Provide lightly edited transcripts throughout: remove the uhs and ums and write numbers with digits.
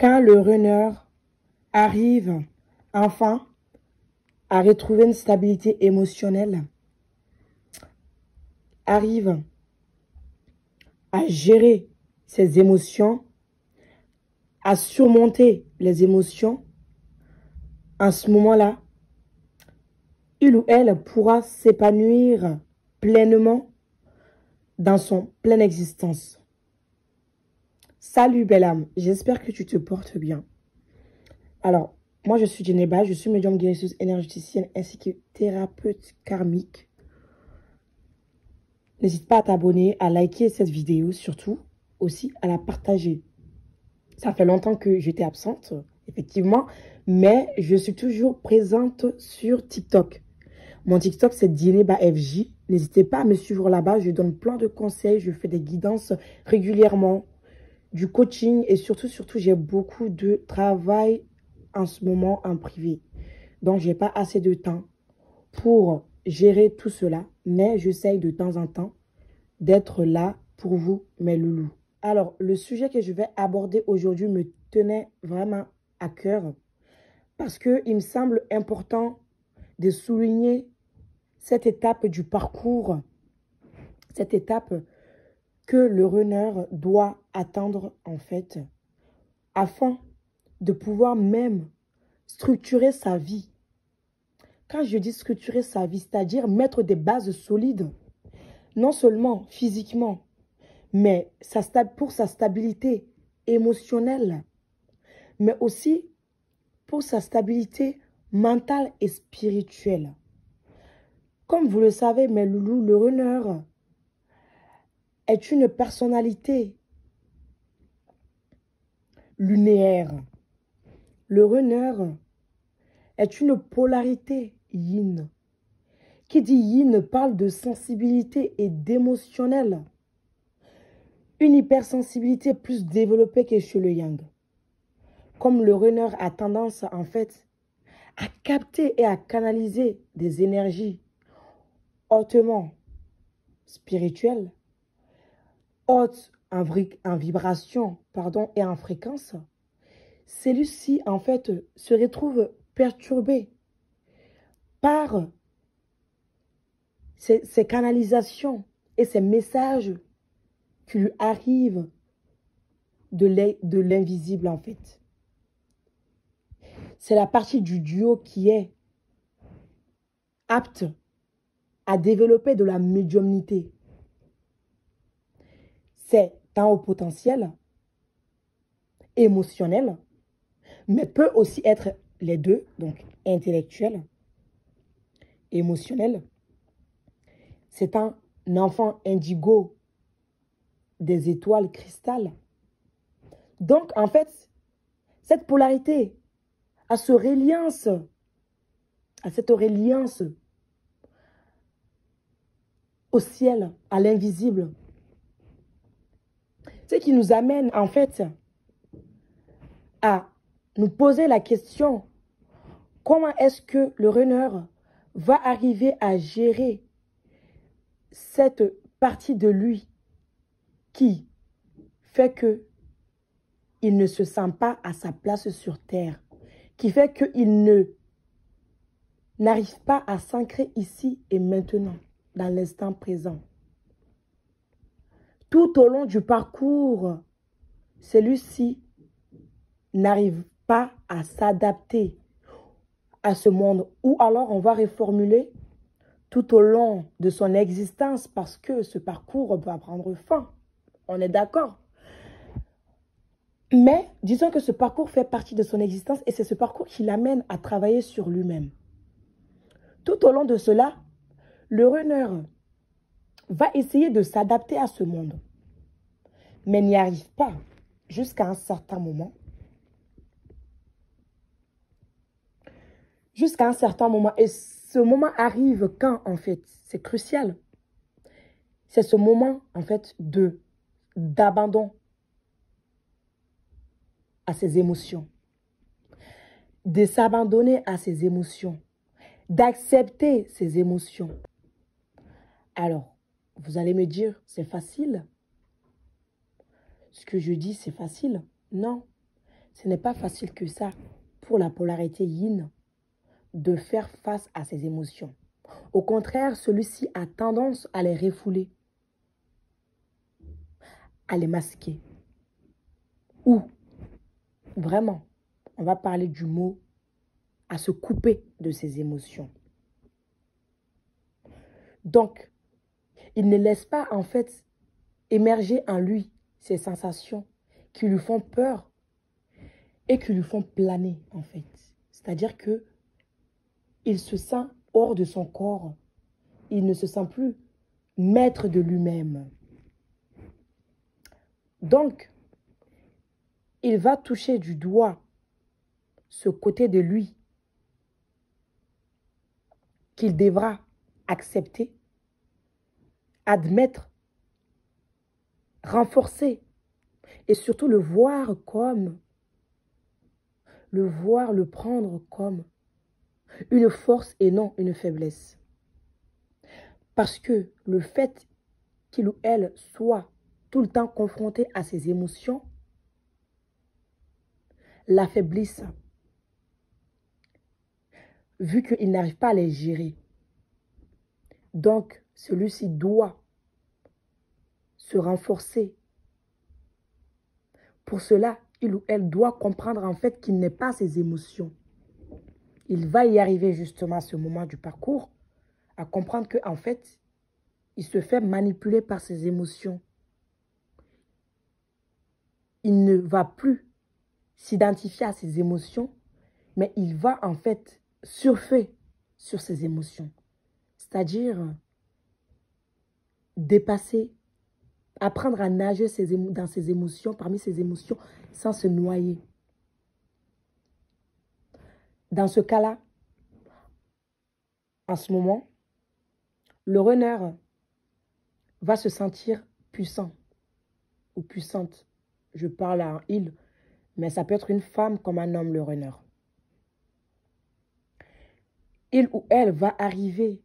Quand le runner arrive enfin à retrouver une stabilité émotionnelle, arrive à gérer ses émotions, à surmonter les émotions, en ce moment-là, il ou elle pourra s'épanouir pleinement dans son pleine existence. Salut belle âme, j'espère que tu te portes bien. Alors, moi je suis Djeneba, je suis médium guérisseuse énergéticienne ainsi que thérapeute karmique. N'hésite pas à t'abonner, à liker cette vidéo, surtout aussi à la partager. Ça fait longtemps que j'étais absente, effectivement, mais je suis toujours présente sur TikTok. Mon TikTok, c'est DjennebaFJ. N'hésitez pas à me suivre là-bas. Je donne plein de conseils. Je fais des guidances régulièrement, du coaching et surtout, j'ai beaucoup de travail en ce moment en privé. Donc, je n'ai pas assez de temps pour gérer tout cela. Mais j'essaye de temps en temps d'être là pour vous, mes loulous. Alors, le sujet que je vais aborder aujourd'hui me tenait vraiment à cœur parce qu'il me semble important de souligner cette étape du parcours, cette étape que le runner doit attendre en fait, afin de pouvoir même structurer sa vie. Quand je dis structurer sa vie, c'est-à-dire mettre des bases solides, non seulement physiquement, mais pour sa stabilité émotionnelle, mais aussi pour sa stabilité mentale et spirituelle. Comme vous le savez, mes loulous, le runner est une personnalité lunaire. Le runner est une polarité yin. Qui dit yin parle de sensibilité et d'émotionnel. Une hypersensibilité plus développée que chez le yang. Comme le runner a tendance en fait à capter et à canaliser des énergies hautement spirituelles, hautes en vibration et en fréquence, celui-ci en fait se retrouve perturbé par ces canalisations et ces messages qui lui arrivent de l'invisible en fait. C'est la partie du duo qui est apte à développer de la médiumnité. C'est un haut potentiel émotionnel, mais peut aussi être les deux, donc intellectuel, émotionnel. C'est un enfant indigo des étoiles cristal. Donc, en fait, cette polarité, à cette reliance au ciel, à l'invisible, ce qui nous amène, en fait, à nous poser la question, comment est-ce que le runner va arriver à gérer cette partie de lui qui fait que il ne se sent pas à sa place sur terre, qui fait qu'il n'arrive pas à s'ancrer ici et maintenant, dans l'instant présent. Tout au long du parcours, celui-ci n'arrive pas à s'adapter à ce monde. Ou alors, on va reformuler tout au long de son existence parce que ce parcours va prendre fin. On est d'accord? Mais disons que ce parcours fait partie de son existence et c'est ce parcours qui l'amène à travailler sur lui-même. Tout au long de cela, le runner va essayer de s'adapter à ce monde, mais n'y arrive pas jusqu'à un certain moment. Jusqu'à un certain moment. Et ce moment arrive quand, en fait? C'est crucial. C'est ce moment, en fait, d'abandon à ses émotions. De s'abandonner à ses émotions. D'accepter ses émotions. Alors, vous allez me dire, c'est facile. Ce que je dis, c'est facile. Non. Ce n'est pas facile que ça pour la polarité yin de faire face à ses émotions. Au contraire, celui-ci a tendance à les refouler, à les masquer. Ou, vraiment, on va parler du mot, à se couper de ses émotions. Donc, il ne laisse pas en fait émerger en lui ces sensations qui lui font peur et qui lui font planer en fait. C'est-à-dire que il se sent hors de son corps. Il ne se sent plus maître de lui-même. Donc, il va toucher du doigt ce côté de lui qu'il devra accepter, admettre, renforcer et surtout le voir, le prendre comme une force et non une faiblesse. Parce que le fait qu'il ou elle soit tout le temps confronté à ses émotions l'affaiblisse, vu qu'il n'arrive pas à les gérer. Donc, celui-ci doit se renforcer. Pour cela, il ou elle doit comprendre en fait qu'il n'est pas ses émotions. Il va y arriver justement à ce moment du parcours, à comprendre qu'en fait, il se fait manipuler par ses émotions. Il ne va plus s'identifier à ses émotions, mais il va en fait surfer sur ses émotions. C'est-à-dire dépasser, apprendre à nager dans ses émotions, parmi ses émotions, sans se noyer. Dans ce cas-là, en ce moment, le runner va se sentir puissant ou puissante. Je parle à un il, mais ça peut être une femme comme un homme, le runner. Il ou elle va arriver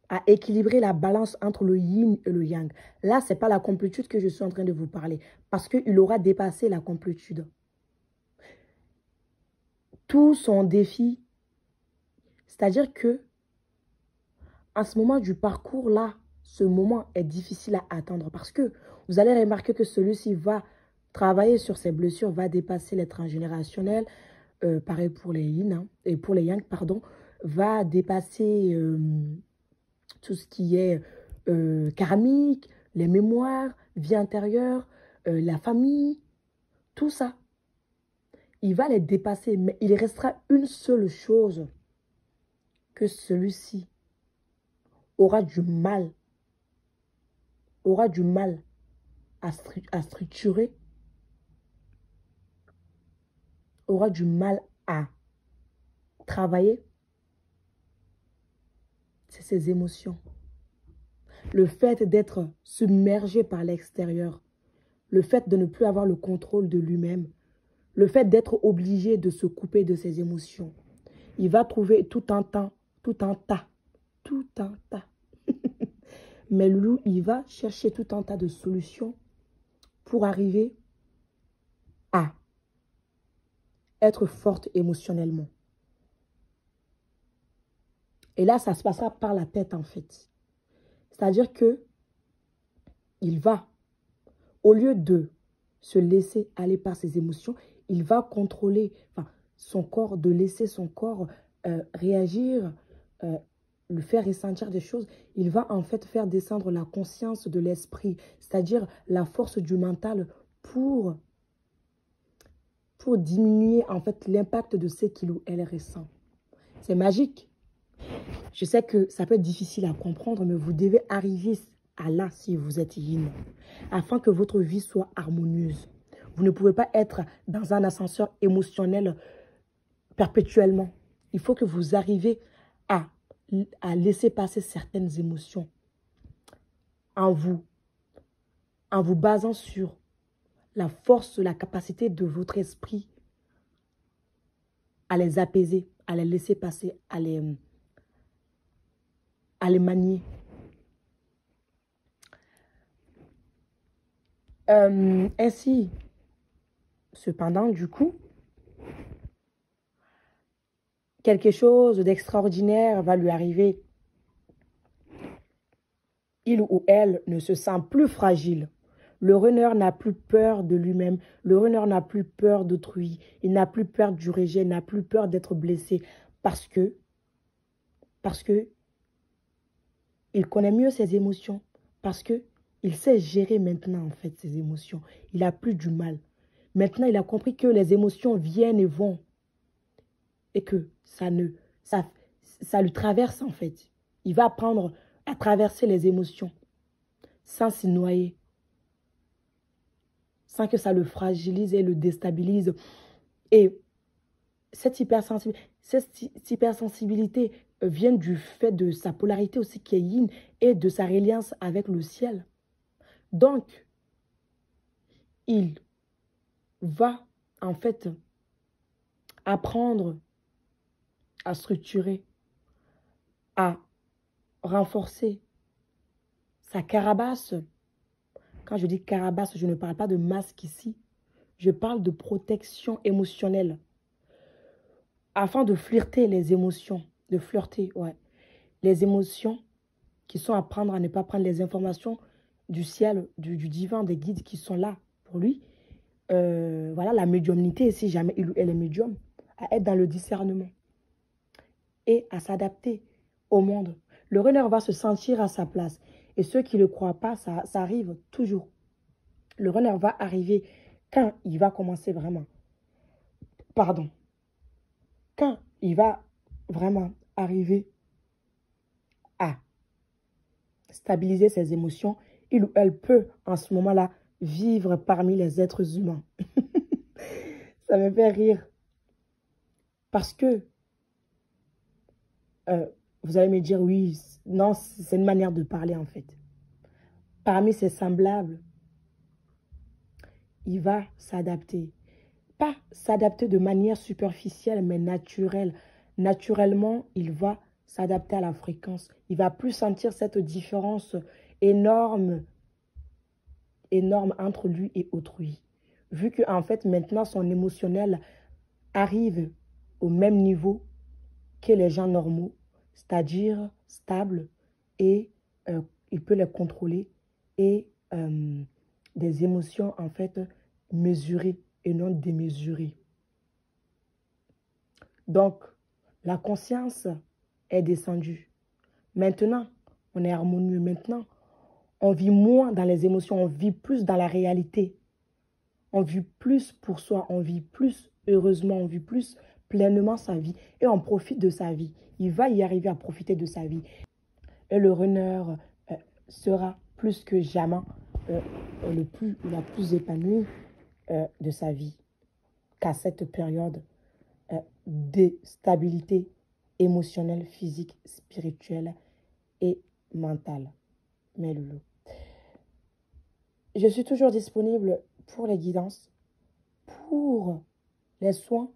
à équilibrer la balance entre le yin et le yang. Là, ce n'est pas la complétude que je suis en train de vous parler, parce qu'il aura dépassé la complétude. Tout son défi, c'est-à-dire que à ce moment du parcours là, ce moment est difficile à attendre parce que vous allez remarquer que celui-ci va travailler sur ses blessures, va dépasser les transgénérationnels, pareil pour les yin, hein, et pour les yang, pardon, va dépasser tout ce qui est karmique, les mémoires, vie intérieure, la famille, tout ça. Il va les dépasser, mais il restera une seule chose que celui-ci aura du mal à structurer, aura du mal à travailler, c'est ses émotions. Le fait d'être submergé par l'extérieur, le fait de ne plus avoir le contrôle de lui-même, le fait d'être obligé de se couper de ses émotions. Il va trouver tout un tas. Mais Loulou, il va chercher tout un tas de solutions pour arriver à être forte émotionnellement. Et là, ça se passera par la tête en fait. C'est-à-dire que il va, au lieu de se laisser aller par ses émotions, il va contrôler son corps, de laisser son corps réagir, le faire ressentir des choses. Il va en fait faire descendre la conscience de l'esprit, c'est-à-dire la force du mental pour diminuer en fait l'impact de ce qu'il ou elle ressent. C'est magique. Je sais que ça peut être difficile à comprendre, mais vous devez arriver à là si vous êtes yin, afin que votre vie soit harmonieuse. Vous ne pouvez pas être dans un ascenseur émotionnel perpétuellement. Il faut que vous arriviez à laisser passer certaines émotions en vous basant sur la force, la capacité de votre esprit à les apaiser, à les laisser passer, à les manier. Ainsi, Cependant, du coup, quelque chose d'extraordinaire va lui arriver. Il ou elle ne se sent plus fragile. Le runner n'a plus peur de lui-même. Le runner n'a plus peur d'autrui. Il n'a plus peur du rejet, il n'a plus peur d'être blessé parce que il connaît mieux ses émotions, parce que il sait gérer maintenant en fait ses émotions. Il n'a plus du mal. Maintenant, il a compris que les émotions viennent et vont et que ça lui traverse en fait. Il va apprendre à traverser les émotions sans s'y noyer, sans que ça le fragilise et le déstabilise. Et cette hypersensibilité vient du fait de sa polarité aussi qui est yin et de sa reliance avec le ciel. Donc, il va en fait apprendre à structurer, à renforcer sa carapace. Quand je dis carapace, je ne parle pas de masque ici. Je parle de protection émotionnelle. Afin de flirter les émotions, de flirter, ouais. Les émotions qui sont à prendre, à ne pas prendre les informations du ciel, du divin, des guides qui sont là pour lui. Voilà, la médiumnité, si jamais il ou elle est médium, à être dans le discernement et à s'adapter au monde. Le runner va se sentir à sa place. Et ceux qui ne le croient pas, ça arrive toujours. Le runner va arriver quand il va commencer vraiment. Pardon. Quand il va vraiment arriver à stabiliser ses émotions, il ou elle peut en ce moment-là vivre parmi les êtres humains. Ça me fait rire. Parce que vous allez me dire, oui, non, c'est une manière de parler en fait. Parmi ses semblables, il va s'adapter. Pas s'adapter de manière superficielle, mais naturelle. Naturellement, il va s'adapter à la fréquence. Il va plus sentir cette différence énorme, énorme entre lui et autrui. Vu que en fait, maintenant, son émotionnel arrive au même niveau que les gens normaux, c'est-à-dire stable, et il peut les contrôler et des émotions en fait mesurées et non démesurées. Donc, la conscience est descendue. Maintenant, on est harmonieux. Maintenant, on vit moins dans les émotions, on vit plus dans la réalité. On vit plus pour soi, on vit plus heureusement, on vit plus pleinement sa vie et on profite de sa vie. Il va y arriver à profiter de sa vie. Et le runner sera plus que jamais la plus épanouie de sa vie qu'à cette période de stabilité émotionnelle, physique, spirituelle et mentale. Mes loulous. Je suis toujours disponible pour les guidances, pour les soins,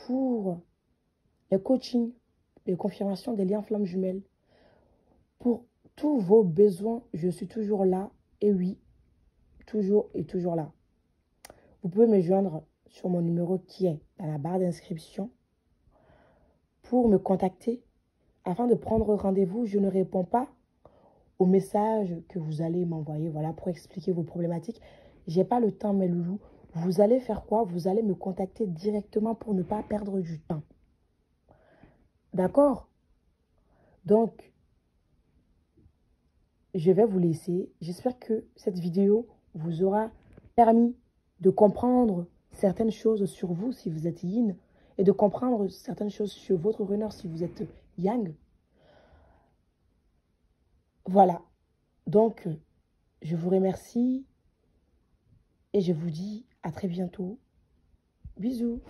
pour les coachings, les confirmations des liens flammes jumelles. Pour tous vos besoins, je suis toujours là. Et oui, toujours et toujours là. Vous pouvez me joindre sur mon numéro qui est dans la barre d'inscription pour me contacter. Afin de prendre rendez-vous, je ne réponds pas aux messages que vous allez m'envoyer, voilà, pour expliquer vos problématiques. J'ai pas le temps, mes loulous. Vous allez faire quoi? Vous allez me contacter directement pour ne pas perdre du temps. D'accord? Donc, je vais vous laisser. J'espère que cette vidéo vous aura permis de comprendre certaines choses sur vous si vous êtes yin et de comprendre certaines choses sur votre runner si vous êtes yang. Voilà. Donc, je vous remercie et je vous dis à très bientôt. Bisous.